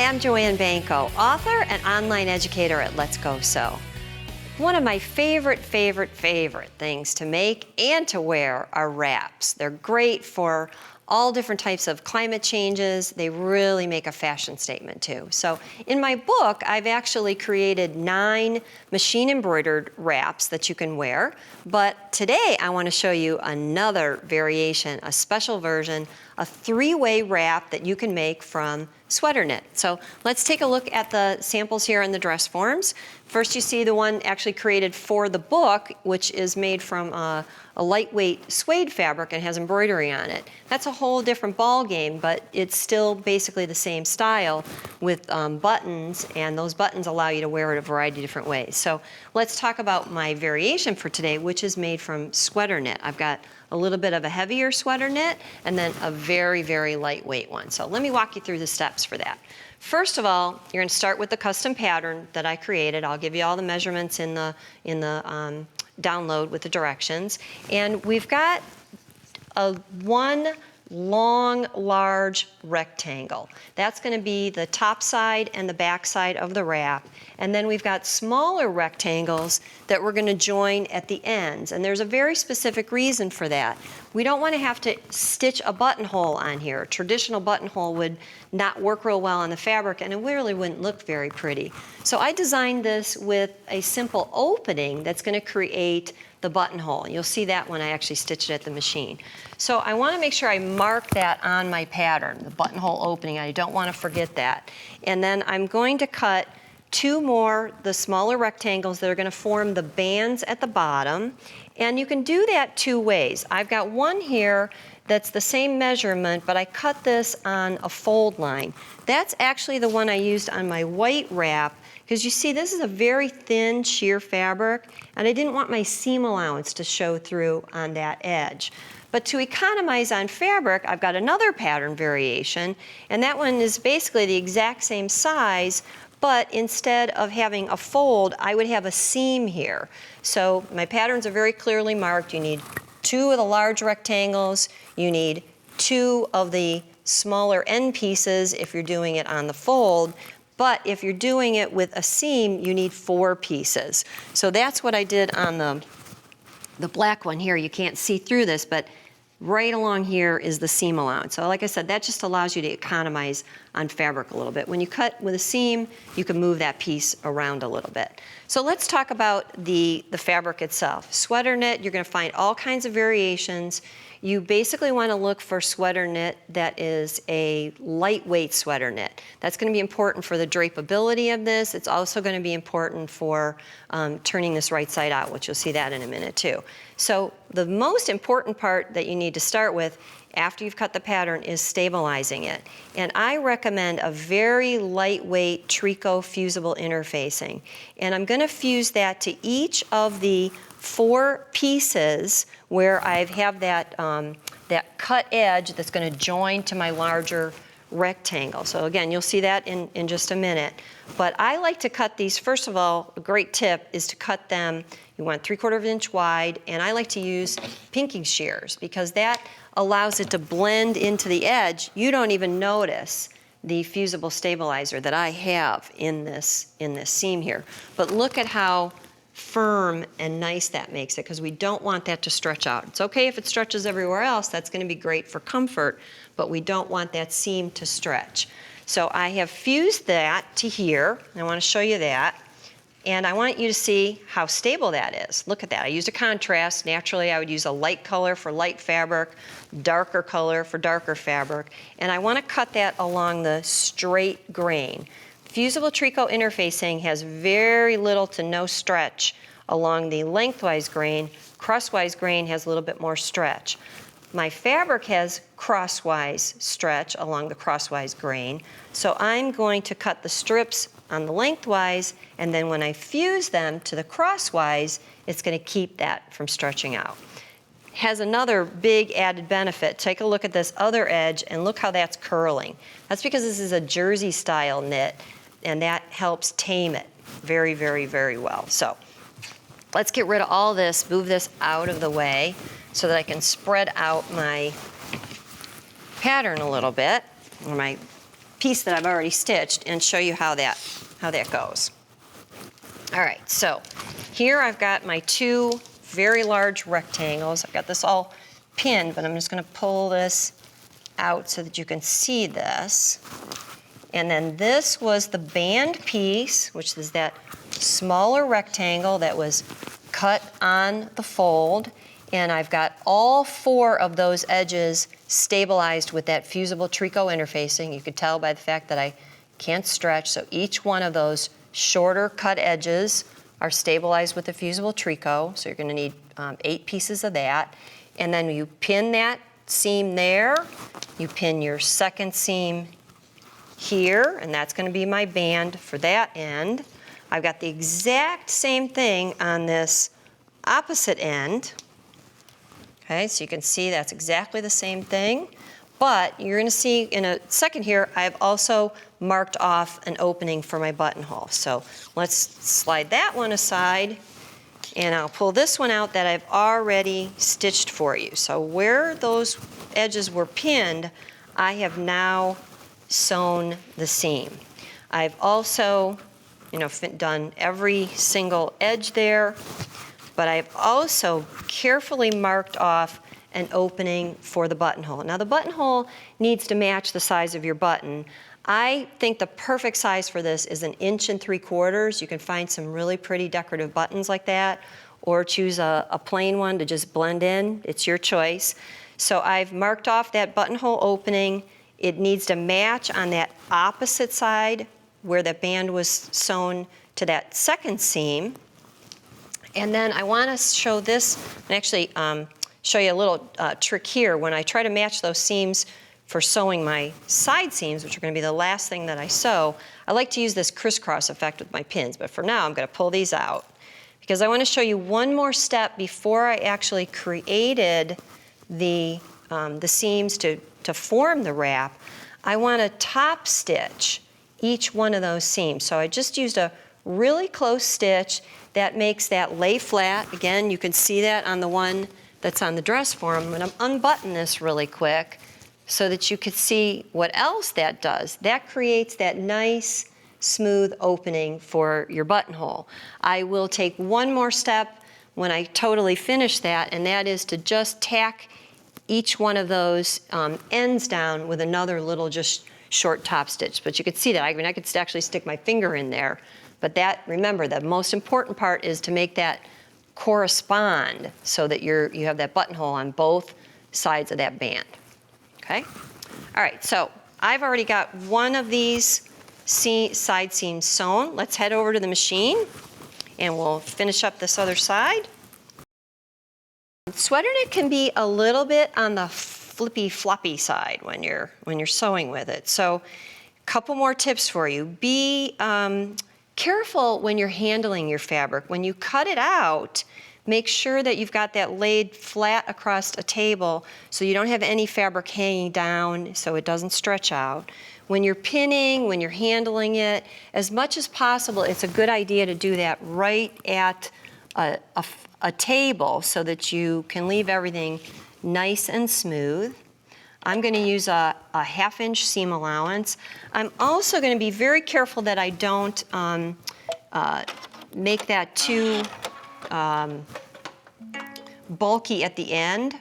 I'm Joanne Banko, author and online educator at Let's Go Sew. One of my favorite things to make and to wear are wraps. They're great for all different types of climate changes. They really make a fashion statement too. So in my book, I've actually created 9 machine embroidered wraps that you can wear. But today I want to show you another variation, a special version, a 3-way wrap that you can make from sweater knit. So let's take a look at the samples here in the dress forms. First you see the one actually created for the book, which is made from a lightweight suede fabric and has embroidery on it. That's a whole different ball game, but it's still basically the same style with buttons, and those buttons allow you to wear it a variety of different ways. So let's talk about my variation for today, which is made from sweater knit. I've got a little bit of a heavier sweater knit and then a very lightweight one. So let me walk you through the steps for that. First of all, you're going to start with the custom pattern that I created. I'll give you all the measurements in the download with the directions. And we've got one long, large rectangle. That's going to be the top side and the back side of the wrap. And then we've got smaller rectangles that we're going to join at the ends. And there's a very specific reason for that. We don't want to have to stitch a buttonhole on here. A traditional buttonhole would not work real well on the fabric, and it really wouldn't look very pretty. So I designed this with a simple opening that's going to create the buttonhole. You'll see that when I actually stitch it at the machine. So I want to make sure I mark that on my pattern, the buttonhole opening. I don't want to forget that. And then I'm going to cut 2 more, the smaller rectangles that are going to form the bands at the bottom. And you can do that 2 ways. I've got one here that's the same measurement, but I cut this on a fold line. That's actually the one I used on my white wrap, because you see this is a very thin sheer fabric, and I didn't want my seam allowance to show through on that edge. But to economize on fabric, I've got another pattern variation, and that one is basically the exact same size, but instead of having a fold, I would have a seam here. So my patterns are very clearly marked. You need 2 of the large rectangles. You need 2 of the smaller end pieces if you're doing it on the fold. But if you're doing it with a seam, you need 4 pieces. So that's what I did on the black one here. You can't see through this, but right along here is the seam allowance. So like I said, that just allows you to economize on fabric a little bit. When you cut with a seam, you can move that piece around a little bit. So let's talk about the fabric itself. Sweater knit, you're going to find all kinds of variations. You basically want to look for sweater knit that is a lightweight sweater knit. That's going to be important for the drapeability of this. It's also going to be important for turning this right side out, which you'll see that in a minute too. So the most important part that you need to start with after you've cut the pattern is stabilizing it. And I recommend a very lightweight tricot fusible interfacing. And I'm going to fuse that to each of the 4 pieces where I have that, that cut edge that's going to join to my larger rectangle. So again, you'll see that in just a minute. But I like to cut these, first of all, a great tip is to cut them, you want 3/4 inch wide, and I like to use pinking shears because that allows it to blend into the edge. You don't even notice the fusible stabilizer that I have in this seam here. But look at how firm and nice that makes it, because we don't want that to stretch out. It's okay if it stretches everywhere else, that's going to be great for comfort, but we don't want that seam to stretch. So I have fused that to here. I want to show you that. And I want you to see how stable that is. Look at that. I used a contrast. Naturally, I would use a light color for light fabric, darker color for darker fabric. And I want to cut that along the straight grain. Fusible tricot interfacing has very little to no stretch along the lengthwise grain. Crosswise grain has a little bit more stretch. My fabric has crosswise stretch along the crosswise grain, so I'm going to cut the strips on the lengthwise, and then when I fuse them to the crosswise, it's going to keep that from stretching out. Has another big added benefit. Take a look at this other edge and look how that's curling. That's because this is a jersey style knit, and that helps tame it very well. So let's get rid of all this, move this out of the way so that I can spread out my pattern a little bit, or my piece that I've already stitched and show you how that goes. All right, so here I've got my two very large rectangles. I've got this all pinned, but I'm just going to pull this out so that you can see this. And then this was the band piece, which is that smaller rectangle that was cut on the fold. And I've got all four of those edges stabilized with that fusible tricot interfacing. You could tell by the fact that I can't stretch, so each one of those shorter cut edges are stabilized with the fusible tricot. So you're going to need 8 pieces of that. And then you pin that seam there. You pin your second seam here, and that's going to be my band for that end. I've got the exact same thing on this opposite end. Okay, so you can see that's exactly the same thing. But you're going to see in a second here, I've also marked off an opening for my buttonhole. So let's slide that one aside, and I'll pull this one out that I've already stitched for you. So where those edges were pinned, I have now sewn the seam. I've also, done every single edge there, but I've also carefully marked off an opening for the buttonhole. Now the buttonhole needs to match the size of your button. I think the perfect size for this is 1 3/4 inches. You can find some really pretty decorative buttons like that, or choose a plain one to just blend in. It's your choice. So I've marked off that buttonhole opening. It needs to match on that opposite side where the band was sewn to that second seam. And then I want to show this, and actually show you a little trick here. When I try to match those seams for sewing my side seams, which are going to be the last thing that I sew, I like to use this crisscross effect with my pins. But for now, I'm going to pull these out because I want to show you one more step before I actually created the seams to form the wrap. I want to top stitch each one of those seams. So I just used a really close stitch that makes that lay flat. Again, you can see that on the one that's on the dress form. I'm going to unbutton this really quick so that you could see what else that does. That creates that nice, smooth opening for your buttonhole. I will take one more step when I totally finish that, and that is to just tack each one of those ends down with another little just short top stitch. But you could see that. I mean, I could actually stick my finger in there. But that, remember, the most important part is to make that correspond so that you have that buttonhole on both sides of that band. Okay? All right, so I've already got one of these side seams sewn. Let's head over to the machine and we'll finish up this other side. Sweater knit can be a little bit on the flippy floppy side when you're sewing with it. So a couple more tips for you. Be careful when you're handling your fabric. When you cut it out, make sure that you've got that laid flat across a table so you don't have any fabric hanging down so it doesn't stretch out. When you're pinning, when you're handling it, as much as possible, it's a good idea to do that right at a table so that you can leave everything nice and smooth. I'm going to use a 1/2 inch seam allowance. I'm also going to be very careful that I don't make that too bulky at the end.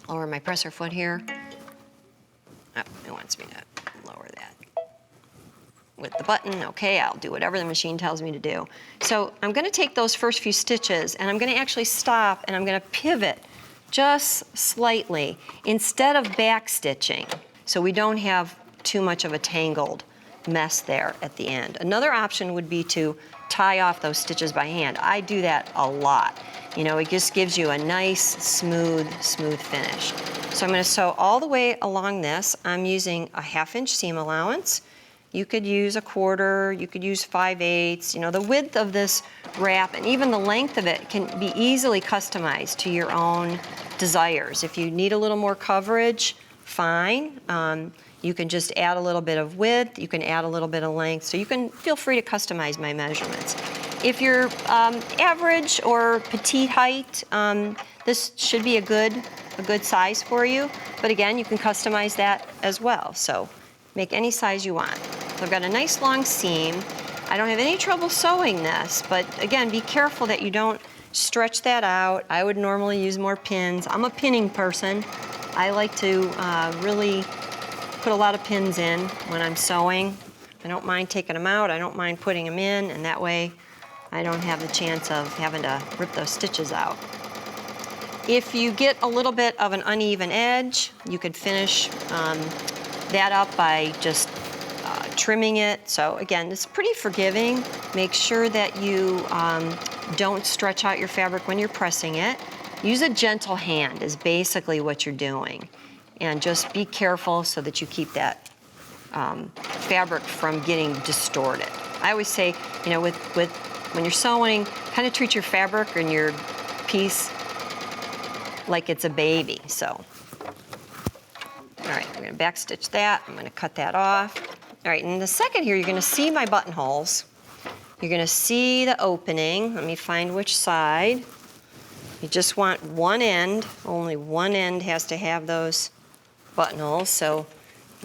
Lower my presser foot here. Oh, it wants me to lower that. With the button, okay, I'll do whatever the machine tells me to do. So I'm going to take those first few stitches and I'm going to actually stop and I'm going to pivot just slightly instead of back stitching so we don't have too much of a tangled mess there at the end. Another option would be to tie off those stitches by hand. I do that a lot. It just gives you a nice, smooth finish. So I'm going to sew all the way along this. I'm using a 1/2 inch seam allowance. You could use 1/4, you could use 5/8. The width of this wrap and even the length of it can be easily customized to your own desires. If you need a little more coverage, fine. You can just add a little bit of width, you can add a little bit of length, so you can feel free to customize my measurements. If you're average or petite height, this should be a good size for you, but again, you can customize that as well. So Make any size you want. So I've got a nice long seam. I don't have any trouble sewing this, but again, be careful that you don't stretch that out. I would normally use more pins. I'm a pinning person. I like to really put a lot of pins in when I'm sewing. I don't mind taking them out. I don't mind putting them in, and that way I don't have the chance of having to rip those stitches out. If you get a little bit of an uneven edge, you could finish that up by just trimming it. So again, it's pretty forgiving. Make sure that you don't stretch out your fabric when you're pressing it. Use a gentle hand is basically what you're doing. And just be careful so that you keep that fabric from getting distorted. I always say, you know, when you're sewing, kind of treat your fabric and your piece like it's a baby, so. All right, I'm gonna backstitch that. I'm gonna cut that off. All right, in the second here, you're gonna see my buttonholes. You're gonna see the opening. Let me find which side. You just want one end. Only one end has to have those buttonholes, so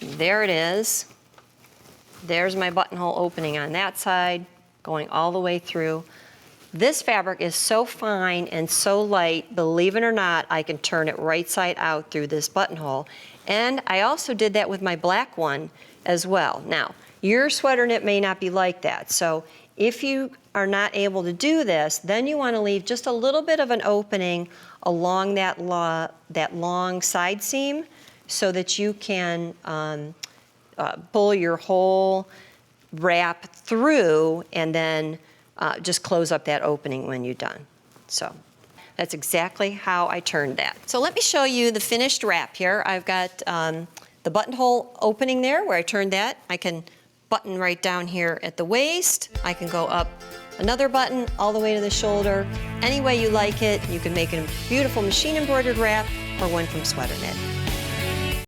there it is. There's my buttonhole opening on that side, going all the way through. This fabric is so fine and so light, believe it or not, I can turn it right side out through this buttonhole. And I also did that with my black one as well. Now, your sweater knit may not be like that, so if you are not able to do this, then you want to leave just a little bit of an opening along that long side seam so that you can pull your whole wrap through and then just close up that opening when you're done. So that's exactly how I turned that. So let me show you the finished wrap here. I've got the buttonhole opening there where I turned that. I can button right down here at the waist. I can go up another button all the way to the shoulder. Any way you like it. You can make a beautiful machine embroidered wrap or one from Sweater Knit.